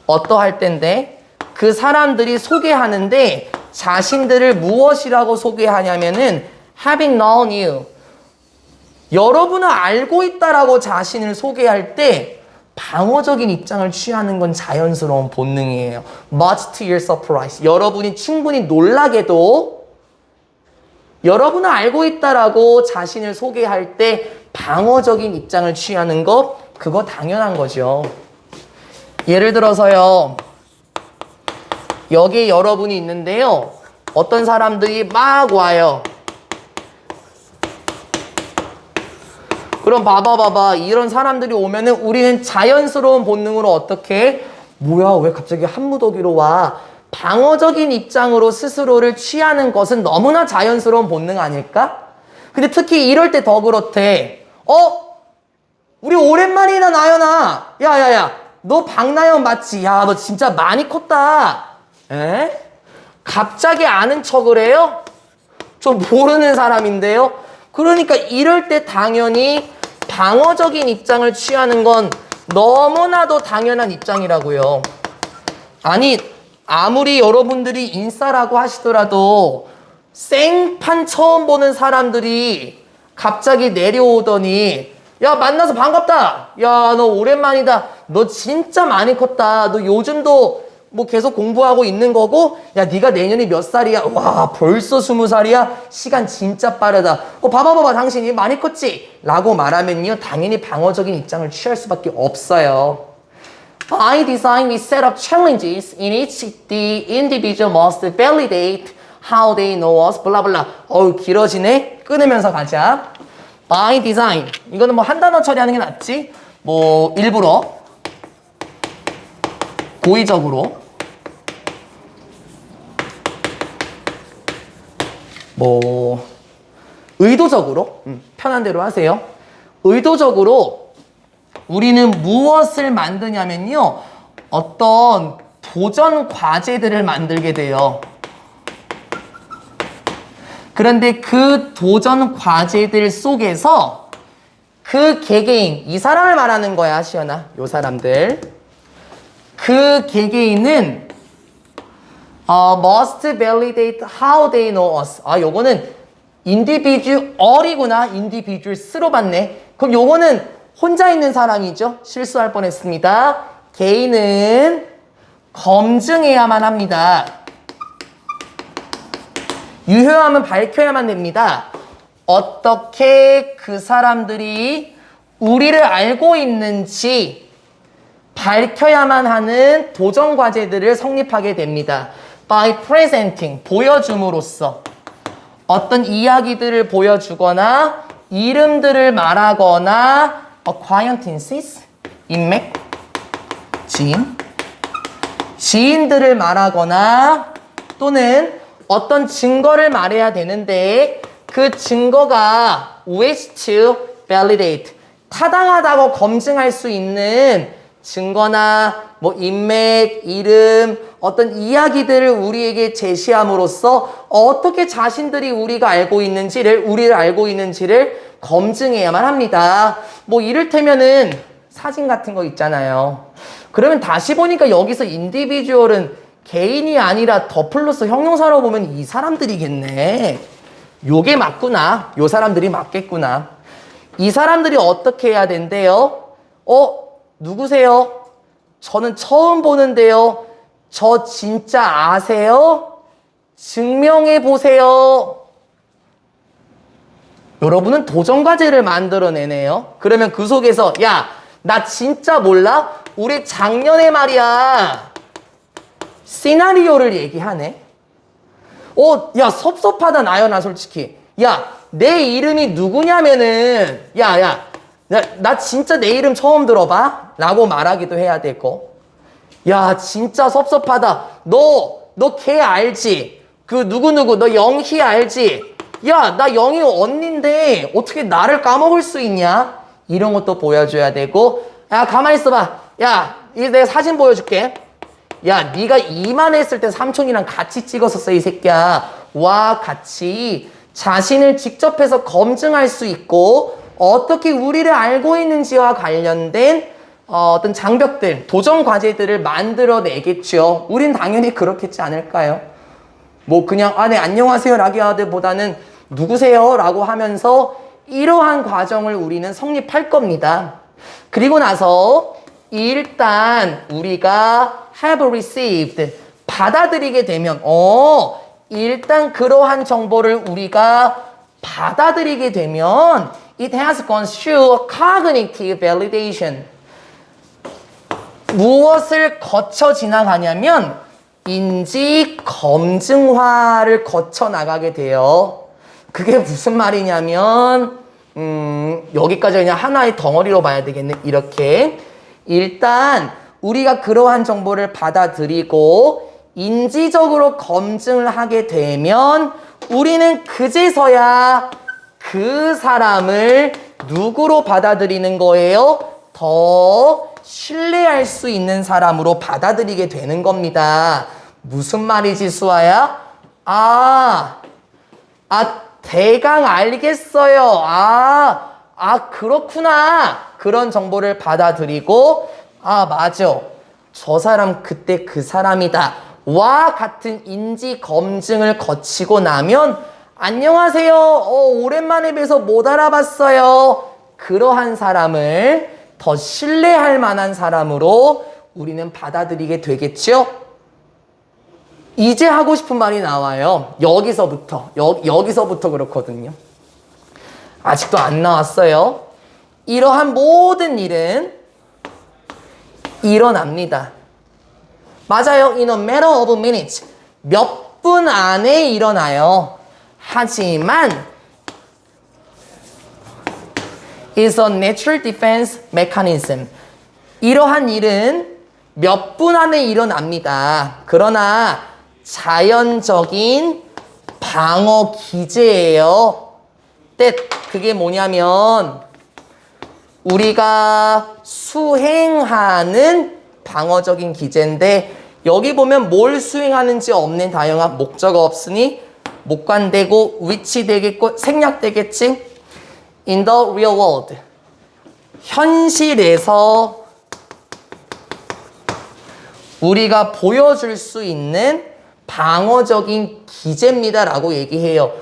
어떠할 때인데? 그 사람들이 소개하는데 자신들을 무엇이라고 소개하냐면은 having known you. 여러분을 알고 있다라고 자신을 소개할 때 방어적인 입장을 취하는 건 자연스러운 본능이에요. Much to your surprise. 여러분이 충분히 놀라게도 여러분을 알고 있다라고 자신을 소개할 때 방어적인 입장을 취하는 거 그거 당연한 거죠. 예를 들어서요. 여기 여러분이 있는데요. 어떤 사람들이 막 와요. 그럼 봐봐. 이런 사람들이 오면은 우리는 자연스러운 본능으로 어떻게? 뭐야, 왜 갑자기 한 무더기로 와? 방어적인 입장으로 스스로를 취하는 것은 너무나 자연스러운 본능 아닐까? 근데 특히 이럴 때 더 그렇대. 우리 오랜만이나 나연아. 야야야, 너 박나연 맞지? 야, 너 진짜 많이 컸다. 에? 갑자기 아는 척을 해요? 좀 모르는 사람인데요? 그러니까 이럴 때 당연히 방어적인 입장을 취하는 건 너무나도 당연한 입장이라고요. 아니, 아무리 여러분들이 인싸라고 하시더라도 생판 처음 보는 사람들이 갑자기 내려오더니 야, 만나서 반갑다. 야, 너 오랜만이다. 너 진짜 많이 컸다. 너 요즘도 뭐 계속 공부하고 있는 거고, 야, 네가 내년이 몇 살이야? 와, 벌써 20살이야? 시간 진짜 빠르다. 봐봐, 당신이 많이 컸지? 라고 말하면요, 당연히 방어적인 입장을 취할 수밖에 없어요. By design, we set up challenges in which the individual must validate how they know us, blah, blah. 길어지네? 끊으면서 가자. By design. 이거는 뭐 한 단어 처리하는 게 낫지? 일부러. 고의적으로. 의도적으로. 편한 대로 하세요. 의도적으로 우리는 무엇을 만드냐면요. 어떤 도전 과제들을 만들게 돼요. 그런데 그 도전 과제들 속에서 그 개개인, 이 사람을 말하는 거야, 시연아. 요 사람들. 그 개개인은 must validate how they know us. 요거는 individual이구나. individuals로 봤네. 그럼 요거는 혼자 있는 사람이죠. 실수할 뻔했습니다. 개인은 검증해야만 합니다. 유효함은 밝혀야만 됩니다. 어떻게 그 사람들이 우리를 알고 있는지 밝혀야만 하는 도전 과제들을 성립하게 됩니다. By presenting, 보여줌으로써 어떤 이야기들을 보여주거나 이름들을 말하거나 acquaintances, 인맥, 지인들을 말하거나 또는 어떤 증거를 말해야 되는데 그 증거가 which to validate 타당하다고 검증할 수 있는 증거나 뭐 인맥, 이름, 어떤 이야기들을 우리에게 제시함으로써 어떻게 자신들이 우리를 알고 있는지를 검증해야만 합니다. 뭐 이를테면은 사진 같은 거 있잖아요. 그러면 다시 보니까 여기서 인디비주얼은 개인이 아니라 더 플러스 형용사로 보면 이 사람들이겠네. 요게 맞구나. 요 사람들이 맞겠구나. 이 사람들이 어떻게 해야 된대요? 누구세요? 저는 처음 보는데요. 저 진짜 아세요? 증명해 보세요. 여러분은 도전과제를 만들어내네요. 그러면 그 속에서 야, 나 진짜 몰라? 우리 작년에 말이야. 시나리오를 얘기하네. 야, 섭섭하다, 나연아, 솔직히. 야, 내 이름이 누구냐면은, 나 진짜 내 이름 처음 들어봐? 라고 말하기도 해야 되고. 야, 진짜 섭섭하다. 너 걔 알지? 그 누구누구, 너 영희 알지? 야, 나 영희 언니인데 어떻게 나를 까먹을 수 있냐? 이런 것도 보여줘야 되고. 야, 가만히 있어봐. 야, 이제 내가 사진 보여줄게. 야, 네가 이만했을 때 삼촌이랑 같이 찍었었어, 이 새끼야. 와, 같이 자신을 직접 해서 검증할 수 있고 어떻게 우리를 알고 있는지와 관련된 어떤 장벽들, 도전 과제들을 만들어내겠죠. 우린 당연히 그렇겠지 않을까요? 뭐 그냥 네, 안녕하세요 라고 하기보다는 누구세요? 라고 하면서 이러한 과정을 우리는 성립할 겁니다. 그리고 나서 일단 우리가 have received 받아들이게 되면 일단 그러한 정보를 우리가 받아들이게 되면 it has gone through cognitive validation. 무엇을 거쳐 지나가냐면 인지 검증화를 거쳐 나가게 돼요. 그게 무슨 말이냐면 여기까지 그냥 하나의 덩어리로 봐야 되겠네. 이렇게 일단 우리가 그러한 정보를 받아들이고 인지적으로 검증을 하게 되면 우리는 그제서야 그 사람을 누구로 받아들이는 거예요? 더 신뢰할 수 있는 사람으로 받아들이게 되는 겁니다. 무슨 말이지, 수아야? 대강 알겠어요. 그렇구나. 그런 정보를 받아들이고, 맞아. 저 사람 그때 그 사람이다. 와 같은 인지 검증을 거치고 나면, 안녕하세요. 오랜만에 뵈서 못 알아봤어요. 그러한 사람을 더 신뢰할 만한 사람으로 우리는 받아들이게 되겠죠? 이제 하고 싶은 말이 나와요. 여기서부터 그렇거든요. 아직도 안 나왔어요. 이러한 모든 일은 일어납니다. 맞아요. In a matter of minutes. 몇 분 안에 일어나요. 하지만 is a natural defense mechanism. 이러한 일은 몇 분 안에 일어납니다. 그러나 자연적인 방어 기제예요. 그게 뭐냐면 우리가 수행하는 방어적인 기제인데 여기 보면 뭘 수행하는지 없는 다양한 목적어 없으니 목관되고 위치되겠고 생략되겠지. In the real world. 현실에서 우리가 보여줄 수 있는 방어적인 기제입니다 라고 얘기해요.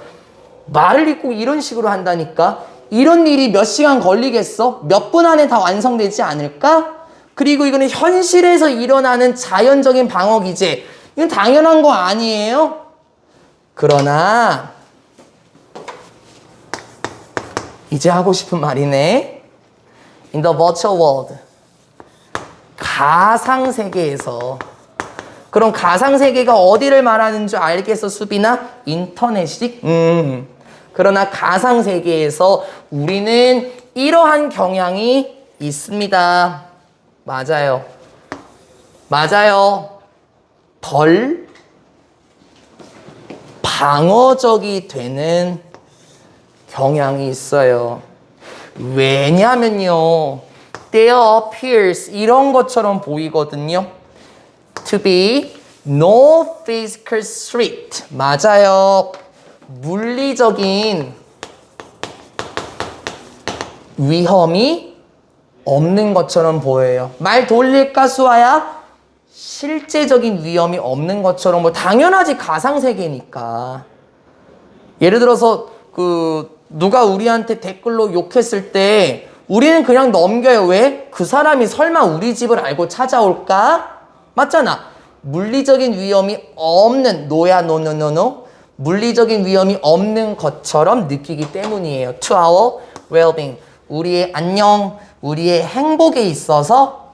말을 읽고 이런 식으로 한다니까? 이런 일이 몇 시간 걸리겠어? 몇 분 안에 다 완성되지 않을까? 그리고 이거는 현실에서 일어나는 자연적인 방어 기제. 이건 당연한 거 아니에요? 그러나 이제 하고 싶은 말이네. In the virtual world. 가상세계에서. 그럼 가상세계가 어디를 말하는 줄 알겠어, 수빈아? 인터넷이지? 그러나 가상세계에서 우리는 이러한 경향이 있습니다. 맞아요. 방어적이 되는 경향이 있어요. 왜냐면요. There appears 이런 것처럼 보이거든요. To be no physical threat. 맞아요. 물리적인 위험이 없는 것처럼 보여요. 말 돌릴까 수아야? 실제적인 위험이 없는 것처럼 뭐 당연하지 가상세계니까. 예를 들어서 누가 우리한테 댓글로 욕했을 때 우리는 그냥 넘겨요. 왜? 그 사람이 설마 우리 집을 알고 찾아올까? 맞잖아. 물리적인 위험이 없는 노야 노노노노 물리적인 위험이 없는 것처럼 느끼기 때문이에요. To our well-being. 우리의 안녕, 우리의 행복에 있어서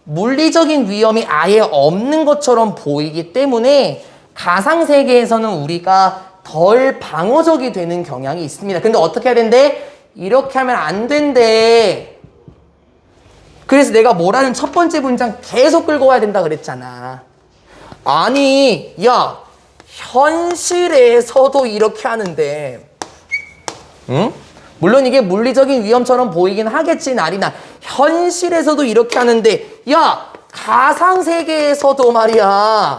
물리적인 위험이 아예 없는 것처럼 보이기 때문에 가상세계에서는 우리가 덜 방어적이 되는 경향이 있습니다. 근데 어떻게 해야 된대? 이렇게 하면 안 된대. 그래서 내가 뭐라는 첫 번째 문장 계속 끌고 와야 된다 그랬잖아. 아니, 야, 현실에서도 이렇게 하는데, 응? 물론 이게 물리적인 위험처럼 보이긴 하겠지, 나리나. 현실에서도 이렇게 하는데, 야, 가상세계에서도 말이야.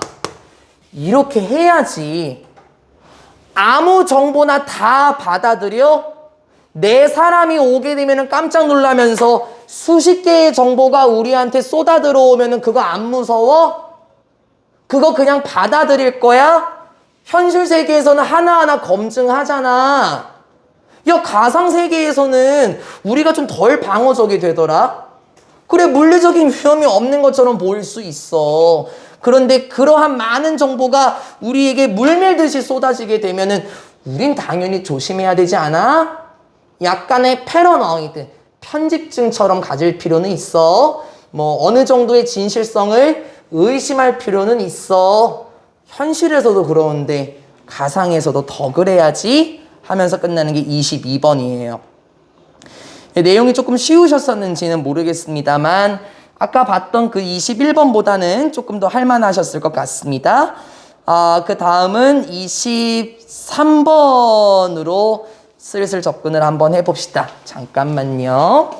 이렇게 해야지. 아무 정보나 다 받아들여? 내 사람이 오게 되면 깜짝 놀라면서 수십 개의 정보가 우리한테 쏟아 들어오면 그거 안 무서워? 그거 그냥 받아들일 거야? 현실 세계에서는 하나하나 검증하잖아. 야, 가상세계에서는 우리가 좀 덜 방어적이 되더라. 그래, 물리적인 위험이 없는 것처럼 보일 수 있어. 그런데 그러한 많은 정보가 우리에게 물밀듯이 쏟아지게 되면은 우린 당연히 조심해야 되지 않아? 약간의 패러노이드, 편집증처럼 가질 필요는 있어. 뭐 어느 정도의 진실성을 의심할 필요는 있어. 현실에서도 그러는데 가상에서도 더 그래야지 하면서 끝나는 게 22번이에요. 내용이 조금 쉬우셨었는지는 모르겠습니다만 아까 봤던 그 21번보다는 조금 더 할만하셨을 것 같습니다. 그 다음은 23번으로 슬슬 접근을 한번 해봅시다. 잠깐만요.